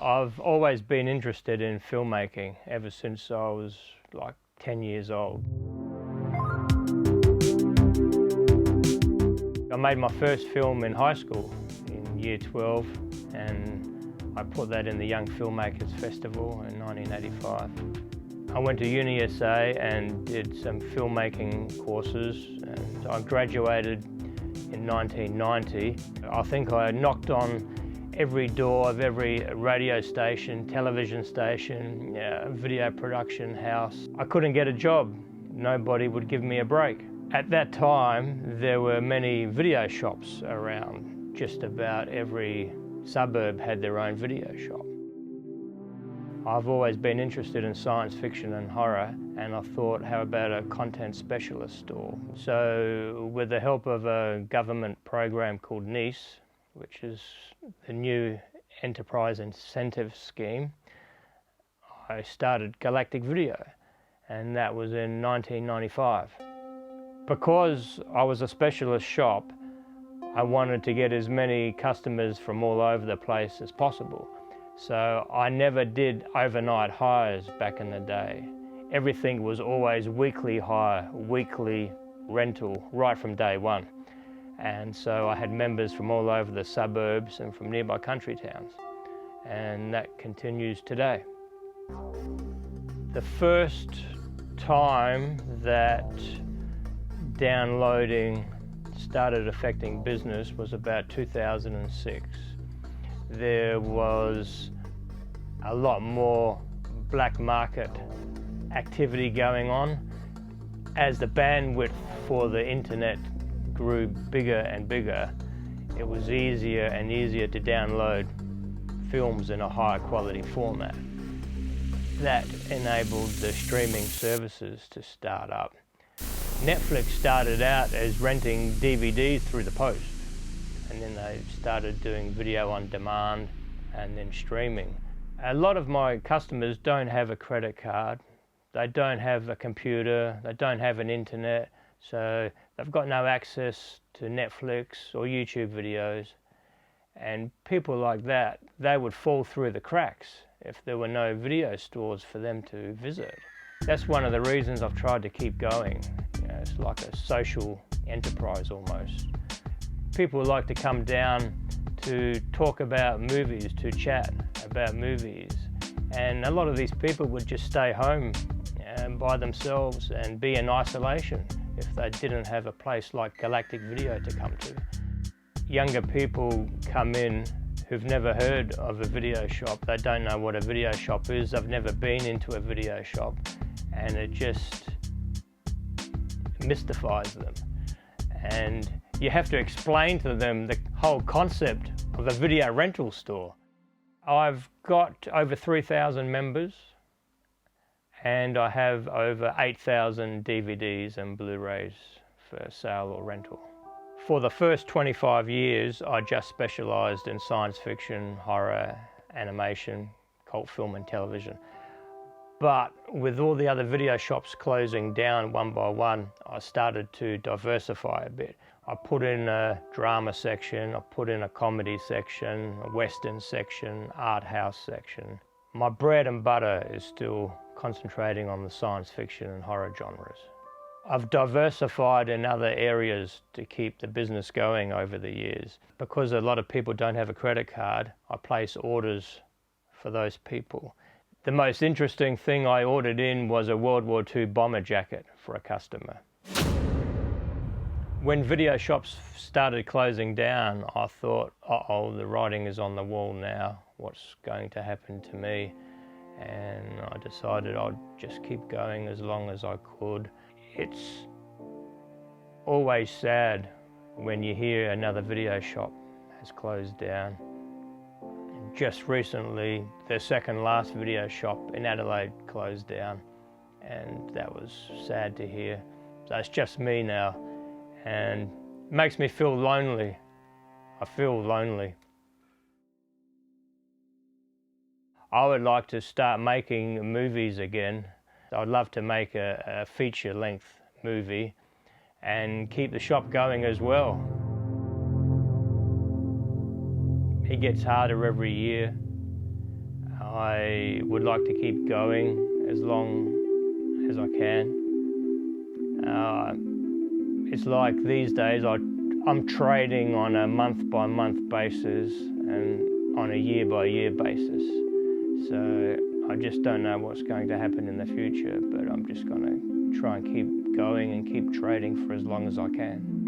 I've always been interested in filmmaking ever since I was like 10 years old. I made my first film in high school in year 12, and I put that in the Young Filmmakers Festival in 1985. I went to UniSA and did some filmmaking courses, and I graduated in 1990. I think I knocked on every door of every radio station, television station, video production house. I couldn't get a job. Nobody would give me a break. At that time, there were many video shops around. Just about every suburb had their own video shop. I've always been interested in science fiction and horror, and I thought, how about a content specialist store? So with the help of a government program called NEIS, which is the new Enterprise Incentive Scheme, I started Galactic Video, and that was in 1995. Because I was a specialist shop, I wanted to get as many customers from all over the place as possible. So I never did overnight hires back in the day. Everything was always weekly hire, weekly rental, right from day one. And so I had members from all over the suburbs and from nearby country towns. And that continues today. The first time that downloading started affecting business was about 2006. There was a lot more black market activity going on. As the bandwidth for the internet grew bigger and bigger, it was easier and easier to download films in a higher quality format. That enabled the streaming services to start up. Netflix started out as renting DVDs through the post, and then they started doing video on demand and then streaming. A lot of my customers don't have a credit card, they don't have a computer, they don't have an internet, so they've got no access to Netflix or YouTube videos. And people like that, they would fall through the cracks if there were no video stores for them to visit. That's one of the reasons I've tried to keep going. It's like a social enterprise almost. People like to come down to talk about movies, to chat about movies. And a lot of these people would just stay home by themselves and be in isolation if they didn't have a place like Galactic Video to come to. Younger people come in who've never heard of a video shop. They don't know what a video shop is. They've never been into a video shop, and it just mystifies them. And you have to explain to them the whole concept of a video rental store. I've got over 3,000 members, and I have over 8,000 DVDs and Blu-rays for sale or rental. For the first 25 years, I just specialised in science fiction, horror, animation, cult film and television. But with all the other video shops closing down one by one, I started to diversify a bit. I put in a drama section, I put in a comedy section, a western section, art house section. My bread and butter is still concentrating on the science fiction and horror genres. I've diversified in other areas to keep the business going over the years. Because a lot of people don't have a credit card, I place orders for those people. The most interesting thing I ordered in was a World War II bomber jacket for a customer. When video shops started closing down, I thought, uh-oh, the writing is on the wall now. What's going to happen to me? And I decided I'd just keep going as long as I could. It's always sad when you hear another video shop has closed down. Just recently, the second last video shop in Adelaide closed down, and that was sad to hear. So it's just me now, and it makes me feel lonely. I feel lonely. I would like to start making movies again. I'd love to make a feature-length movie and keep the shop going as well. It gets harder every year. I would like to keep going as long as I can. It's like these days I'm trading on a month-by-month basis and on a year-by-year basis. So I just don't know what's going to happen in the future, but I'm just going to try and keep going and keep trading for as long as I can.